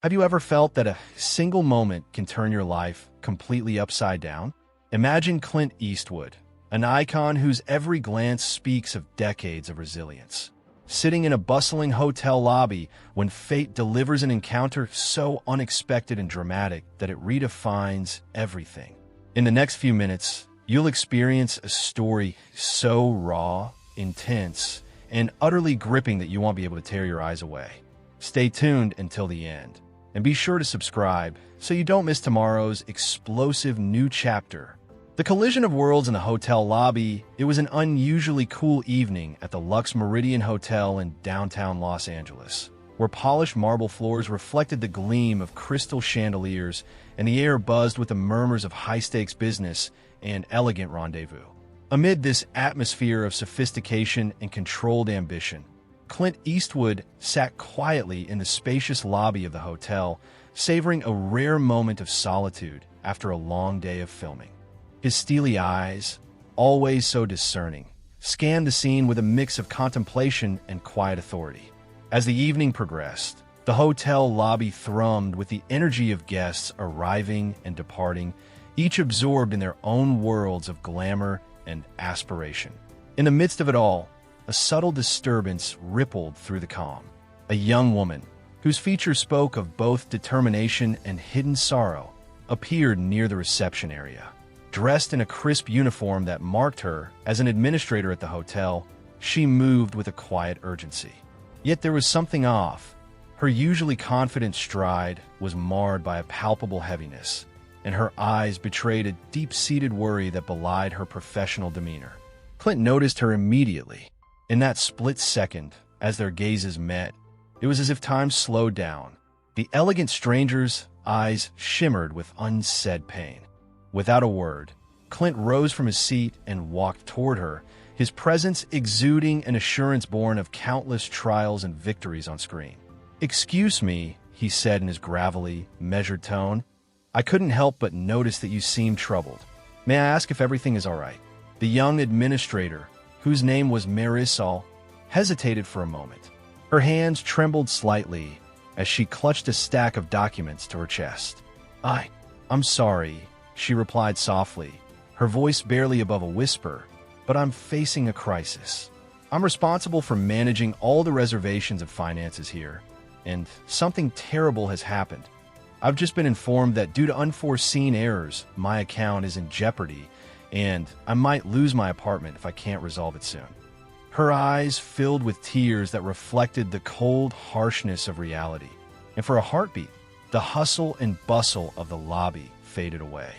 Have you ever felt that a single moment can turn your life completely upside down? Imagine Clint Eastwood, an icon whose every glance speaks of decades of resilience, sitting in a bustling hotel lobby when fate delivers an encounter so unexpected and dramatic that it redefines everything. In the next few minutes, you'll experience a story so raw, intense, and utterly gripping that you won't be able to tear your eyes away. Stay tuned until the end. And be sure to subscribe so you don't miss tomorrow's explosive new chapter. The collision of worlds in the hotel lobby. It was an unusually cool evening at the Lux Meridian Hotel in downtown Los Angeles, where polished marble floors reflected the gleam of crystal chandeliers and the air buzzed with the murmurs of high-stakes business and elegant rendezvous. Amid this atmosphere of sophistication and controlled ambition, Clint Eastwood sat quietly in the spacious lobby of the hotel, savoring a rare moment of solitude after a long day of filming. His steely eyes, always so discerning, scanned the scene with a mix of contemplation and quiet authority. As the evening progressed, the hotel lobby thrummed with the energy of guests arriving and departing, each absorbed in their own worlds of glamour and aspiration. In the midst of it all, a subtle disturbance rippled through the calm. A young woman, whose features spoke of both determination and hidden sorrow, appeared near the reception area. Dressed in a crisp uniform that marked her as an administrator at the hotel, she moved with a quiet urgency. Yet there was something off. Her usually confident stride was marred by a palpable heaviness, and her eyes betrayed a deep-seated worry that belied her professional demeanor. Clint noticed her immediately. In that split second, as their gazes met, it was as if time slowed down. The elegant stranger's eyes shimmered with unsaid pain. Without a word, Clint rose from his seat and walked toward her, his presence exuding an assurance born of countless trials and victories on screen. "Excuse me," he said in his gravelly, measured tone. "I couldn't help but notice that you seem troubled. May I ask if everything is all right?" The young administrator, whose name was Marisol, hesitated for a moment. Her hands trembled slightly as she clutched a stack of documents to her chest. I'm sorry," she replied softly, her voice barely above a whisper, "but I'm facing a crisis. I'm responsible for managing all the reservations and finances here, and something terrible has happened. I've just been informed that due to unforeseen errors, my account is in jeopardy, and I might lose my apartment if I can't resolve it soon." Her eyes filled with tears that reflected the cold harshness of reality, and for a heartbeat, the hustle and bustle of the lobby faded away.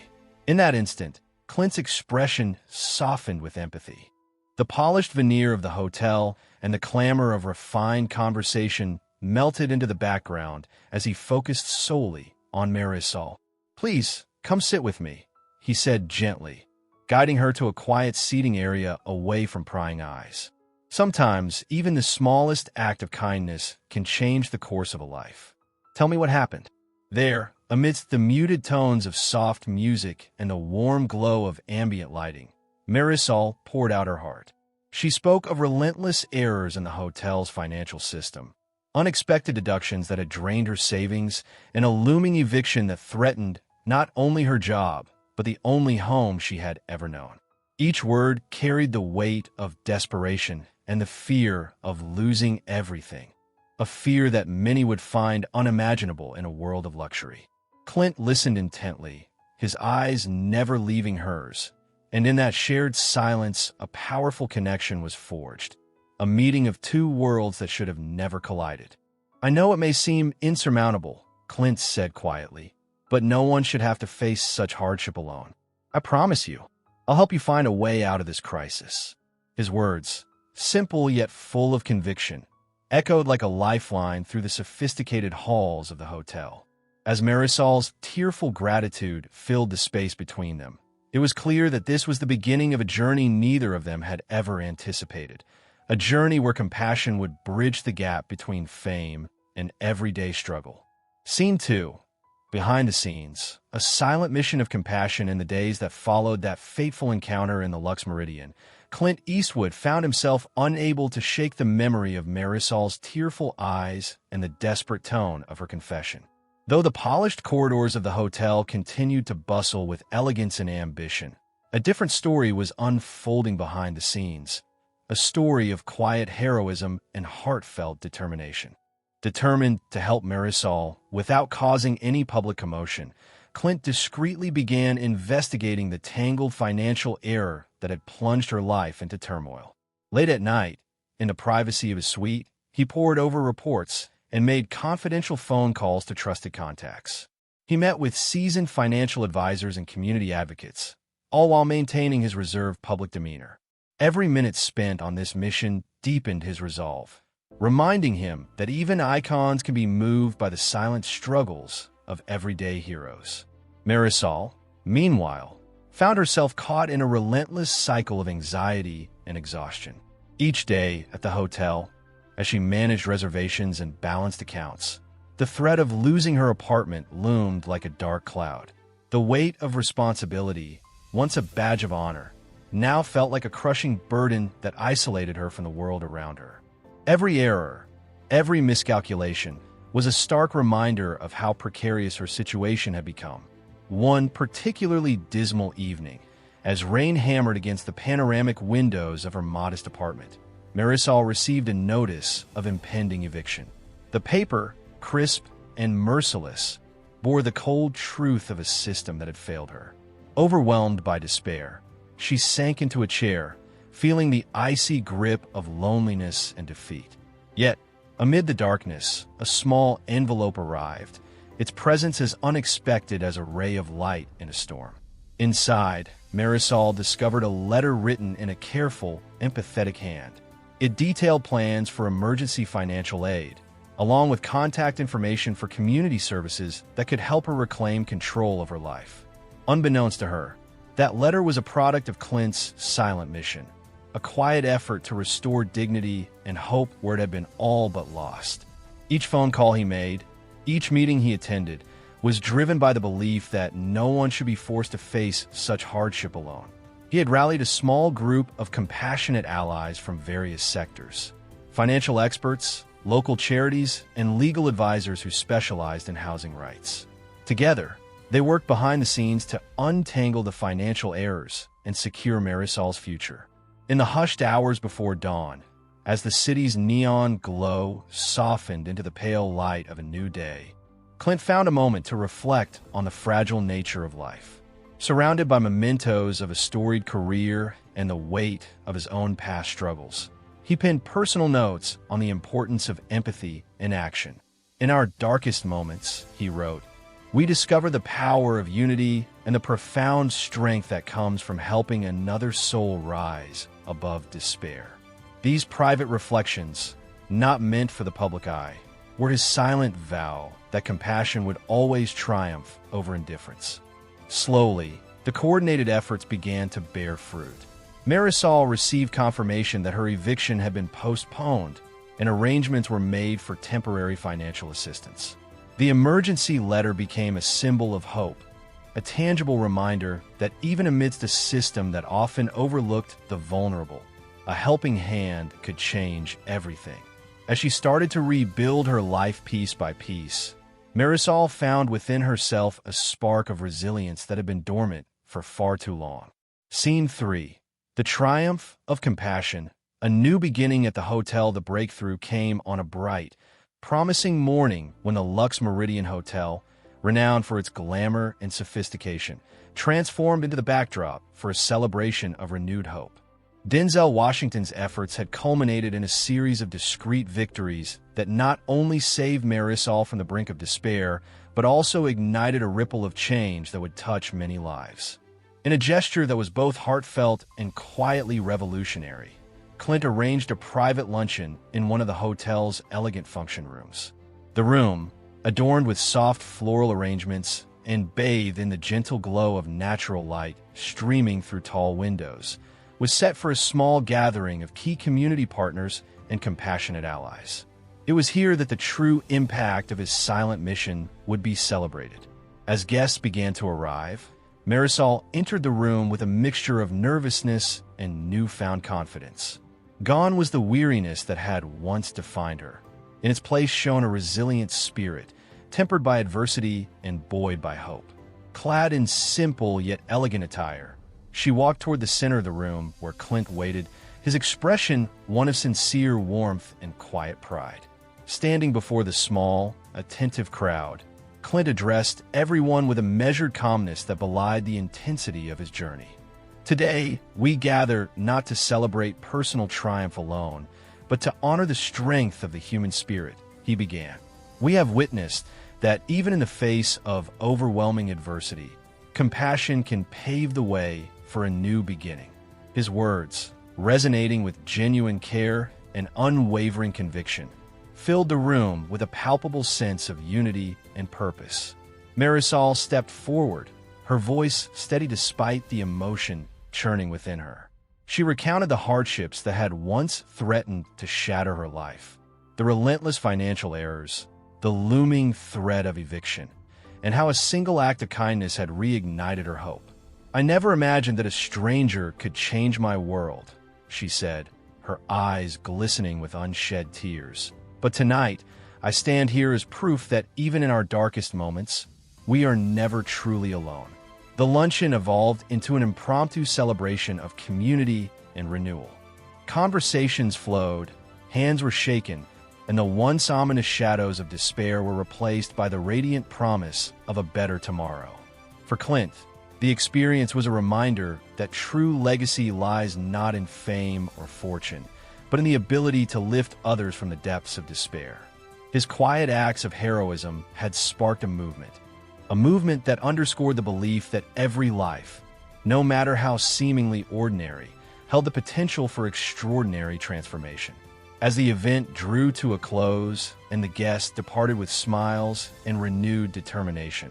In that instant, Clint's expression softened with empathy. The polished veneer of the hotel and the clamor of refined conversation melted into the background as he focused solely on Marisol. "Please, come sit with me," he said gently, guiding her to a quiet seating area away from prying eyes. Sometimes, even the smallest act of kindness can change the course of a life. "Tell me what happened." There, amidst the muted tones of soft music and the warm glow of ambient lighting, Marisol poured out her heart. She spoke of relentless errors in the hotel's financial system, unexpected deductions that had drained her savings, and a looming eviction that threatened not only her job, but the only home she had ever known. Each word carried the weight of desperation and the fear of losing everything, a fear that many would find unimaginable in a world of luxury. Clint listened intently, his eyes never leaving hers, and in that shared silence, a powerful connection was forged, a meeting of two worlds that should have never collided. "I know it may seem insurmountable," Clint said quietly, "but no one should have to face such hardship alone. I promise you, I'll help you find a way out of this crisis." His words, simple yet full of conviction, echoed like a lifeline through the sophisticated halls of the hotel. As Marisol's tearful gratitude filled the space between them, it was clear that this was the beginning of a journey neither of them had ever anticipated, a journey where compassion would bridge the gap between fame and everyday struggle. Scene 2. Behind the scenes, a silent mission of compassion in the days that followed that fateful encounter in the Lux Meridian. Clint Eastwood found himself unable to shake the memory of Marisol's tearful eyes and the desperate tone of her confession. Though the polished corridors of the hotel continued to bustle with elegance and ambition, a different story was unfolding behind the scenes, a story of quiet heroism and heartfelt determination. Determined to help Marisol without causing any public commotion, Clint discreetly began investigating the tangled financial error that had plunged her life into turmoil. Late at night, in the privacy of his suite, he pored over reports and made confidential phone calls to trusted contacts. He met with seasoned financial advisors and community advocates, all while maintaining his reserved public demeanor. Every minute spent on this mission deepened his resolve, reminding him that even icons can be moved by the silent struggles of everyday heroes. Marisol, meanwhile, found herself caught in a relentless cycle of anxiety and exhaustion. Each day at the hotel, as she managed reservations and balanced accounts, the threat of losing her apartment loomed like a dark cloud. The weight of responsibility, once a badge of honor, now felt like a crushing burden that isolated her from the world around her. Every error, every miscalculation, was a stark reminder of how precarious her situation had become. One particularly dismal evening, as rain hammered against the panoramic windows of her modest apartment, Marisol received a notice of impending eviction. The paper, crisp and merciless, bore the cold truth of a system that had failed her. Overwhelmed by despair, she sank into a chair, feeling the icy grip of loneliness and defeat. Yet, amid the darkness, a small envelope arrived, its presence as unexpected as a ray of light in a storm. Inside, Marisol discovered a letter written in a careful, empathetic hand. It detailed plans for emergency financial aid, along with contact information for community services that could help her reclaim control of her life. Unbeknownst to her, that letter was a product of Clint's silent mission, a quiet effort to restore dignity and hope where it had been all but lost. Each phone call he made, each meeting he attended, was driven by the belief that no one should be forced to face such hardship alone. He had rallied a small group of compassionate allies from various sectors: financial experts, local charities, and legal advisors who specialized in housing rights. Together, they worked behind the scenes to untangle the financial errors and secure Marisol's future. In the hushed hours before dawn, as the city's neon glow softened into the pale light of a new day, Clint found a moment to reflect on the fragile nature of life. Surrounded by mementos of a storied career and the weight of his own past struggles, he penned personal notes on the importance of empathy in action. In our darkest moments, he wrote, we discover the power of unity and the profound strength that comes from helping another soul rise above despair. These private reflections, not meant for the public eye, were his silent vow that compassion would always triumph over indifference. Slowly, the coordinated efforts began to bear fruit. Marisol received confirmation that her eviction had been postponed, and arrangements were made for temporary financial assistance. The emergency letter became a symbol of hope, a tangible reminder that even amidst a system that often overlooked the vulnerable, a helping hand could change everything. As she started to rebuild her life piece by piece, Marisol found within herself a spark of resilience that had been dormant for far too long. Scene 3. The triumph of compassion. A new beginning at the hotel. The breakthrough came on a bright, promising morning when the Lux Meridian Hotel, renowned for its glamour and sophistication, transformed into the backdrop for a celebration of renewed hope. Denzel Washington's efforts had culminated in a series of discreet victories that not only saved Marisol from the brink of despair, but also ignited a ripple of change that would touch many lives. In a gesture that was both heartfelt and quietly revolutionary, Clint arranged a private luncheon in one of the hotel's elegant function rooms. The room, adorned with soft floral arrangements and bathed in the gentle glow of natural light streaming through tall windows, was set for a small gathering of key community partners and compassionate allies. It was here that the true impact of his silent mission would be celebrated. As guests began to arrive, Marisol entered the room with a mixture of nervousness and newfound confidence. Gone was the weariness that had once defined her. In its place shone a resilient spirit, tempered by adversity and buoyed by hope. Clad in simple yet elegant attire, she walked toward the center of the room where Clint waited, his expression one of sincere warmth and quiet pride. Standing before the small, attentive crowd, Clint addressed everyone with a measured calmness that belied the intensity of his journey. Today, we gather not to celebrate personal triumph alone, but to honor the strength of the human spirit, he began. We have witnessed that even in the face of overwhelming adversity, compassion can pave the way for a new beginning. His words, resonating with genuine care and unwavering conviction, filled the room with a palpable sense of unity and purpose. Marisol stepped forward, her voice steady despite the emotion churning within her. She recounted the hardships that had once threatened to shatter her life, the relentless financial errors, the looming threat of eviction, and how a single act of kindness had reignited her hope. "I never imagined that a stranger could change my world," she said, her eyes glistening with unshed tears. "But tonight, I stand here as proof that even in our darkest moments, we are never truly alone." The luncheon evolved into an impromptu celebration of community and renewal. Conversations flowed, hands were shaken, and the once ominous shadows of despair were replaced by the radiant promise of a better tomorrow. For Clint, the experience was a reminder that true legacy lies not in fame or fortune, but in the ability to lift others from the depths of despair. His quiet acts of heroism had sparked a movement that underscored the belief that every life, no matter how seemingly ordinary, held the potential for extraordinary transformation. As the event drew to a close and the guests departed with smiles and renewed determination,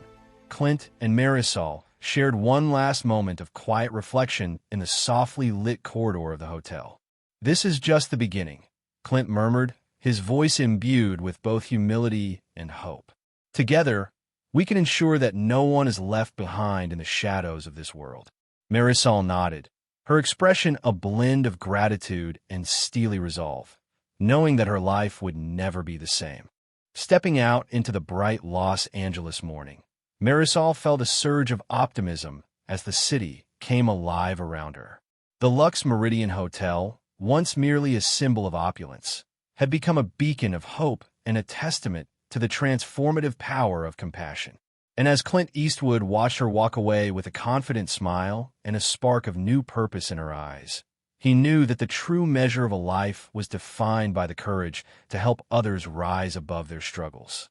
Clint and Marisol shared one last moment of quiet reflection in the softly lit corridor of the hotel. "This is just the beginning," Clint murmured, his voice imbued with both humility and hope. "Together, we can ensure that no one is left behind in the shadows of this world." Marisol nodded, her expression a blend of gratitude and steely resolve, knowing that her life would never be the same. Stepping out into the bright Los Angeles morning, Marisol felt a surge of optimism as the city came alive around her. The Lux Meridian Hotel, once merely a symbol of opulence, had become a beacon of hope and a testament to the transformative power of compassion. And as Clint Eastwood watched her walk away with a confident smile and a spark of new purpose in her eyes, he knew that the true measure of a life was defined by the courage to help others rise above their struggles.